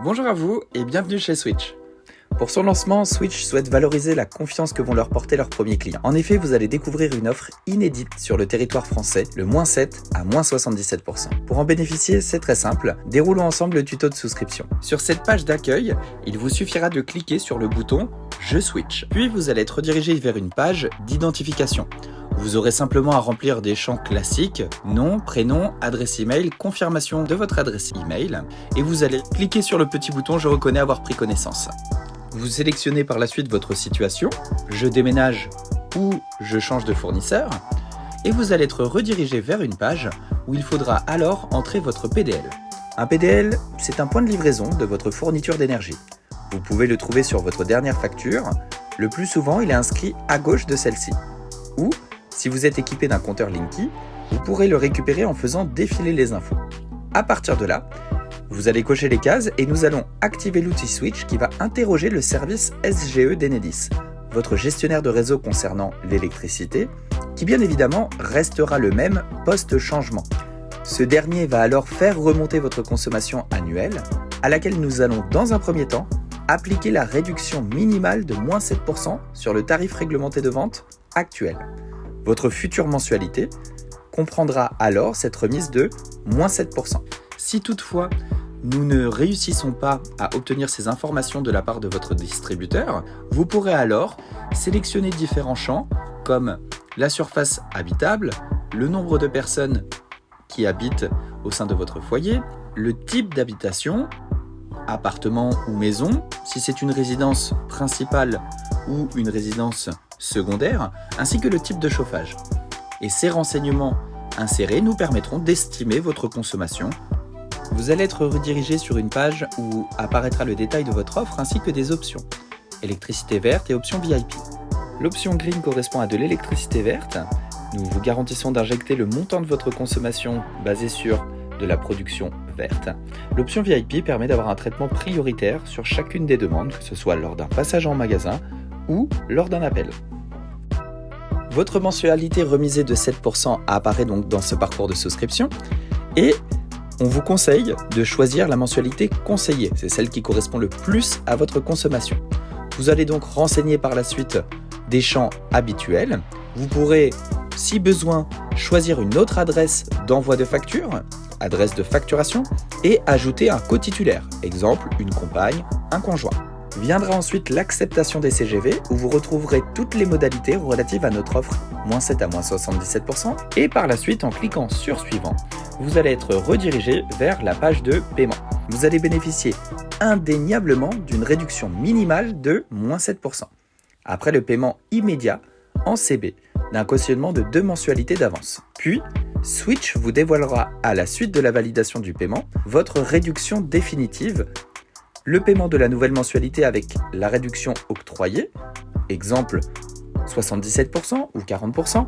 Bonjour à vous et bienvenue chez Switch. Pour son lancement, Switch souhaite valoriser la confiance que vont leur porter leurs premiers clients. En effet, vous allez découvrir une offre inédite sur le territoire français, le -7 à -77%. Pour en bénéficier, c'est très simple, déroulons ensemble le tuto de souscription. Sur cette page d'accueil, il vous suffira de cliquer sur le bouton « Je switch ». Puis vous allez être redirigé vers une page d'identification. Vous aurez simplement à remplir des champs classiques, nom, prénom, adresse email, confirmation de votre adresse email, et vous allez cliquer sur le petit bouton « Je reconnais avoir pris connaissance ». Vous sélectionnez par la suite votre situation, je déménage ou je change de fournisseur, et vous allez être redirigé vers une page où il faudra alors entrer votre PDL. Un PDL, c'est un point de livraison de votre fourniture d'énergie. Vous pouvez le trouver sur votre dernière facture, le plus souvent il est inscrit à gauche de celle-ci. Ou, si vous êtes équipé d'un compteur Linky, vous pourrez le récupérer en faisant défiler les infos. À partir de là, vous allez cocher les cases et nous allons activer l'outil Switch qui va interroger le service SGE d'Enedis, votre gestionnaire de réseau concernant l'électricité, qui bien évidemment restera le même post-changement. Ce dernier va alors faire remonter votre consommation annuelle, à laquelle nous allons dans un premier temps appliquer la réduction minimale de -7% sur le tarif réglementé de vente actuel. Votre future mensualité comprendra alors cette remise de -7%. Si toutefois, nous ne réussissons pas à obtenir ces informations de la part de votre distributeur, vous pourrez alors sélectionner différents champs comme la surface habitable, le nombre de personnes qui habitent au sein de votre foyer, le type d'habitation, appartement ou maison, si c'est une résidence principale ou une résidence secondaire, ainsi que le type de chauffage. Et ces renseignements insérés nous permettront d'estimer votre consommation. Vous allez être redirigé sur une page où apparaîtra le détail de votre offre ainsi que des options. Électricité verte et option VIP. L'option green correspond à de l'électricité verte. Nous vous garantissons d'injecter le montant de votre consommation basé sur de la production verte. L'option VIP permet d'avoir un traitement prioritaire sur chacune des demandes, que ce soit lors d'un passage en magasin ou lors d'un appel. Votre mensualité remisée de 7% apparaît donc dans ce parcours de souscription et on vous conseille de choisir la mensualité conseillée, c'est celle qui correspond le plus à votre consommation. Vous allez donc renseigner par la suite des champs habituels. Vous pourrez, si besoin, choisir une autre adresse d'envoi de facture, adresse de facturation, et ajouter un cotitulaire, exemple une compagne, un conjoint. Viendra ensuite l'acceptation des CGV où vous retrouverez toutes les modalités relatives à notre offre -7 à -77% et par la suite en cliquant sur suivant, vous allez être redirigé vers la page de paiement. Vous allez bénéficier indéniablement d'une réduction minimale de -7%. Après le paiement immédiat en CB d'un cautionnement de 2 mensualités d'avance. Puis, Switch vous dévoilera à la suite de la validation du paiement votre réduction définitive. Le paiement de la nouvelle mensualité avec la réduction octroyée, exemple 77% ou 40%,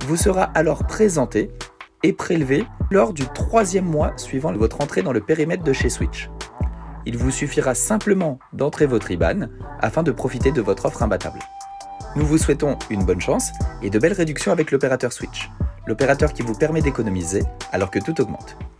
vous sera alors présenté et prélevé lors du 3e mois suivant votre entrée dans le périmètre de chez Switch. Il vous suffira simplement d'entrer votre IBAN afin de profiter de votre offre imbattable. Nous vous souhaitons une bonne chance et de belles réductions avec l'opérateur Switch, l'opérateur qui vous permet d'économiser alors que tout augmente.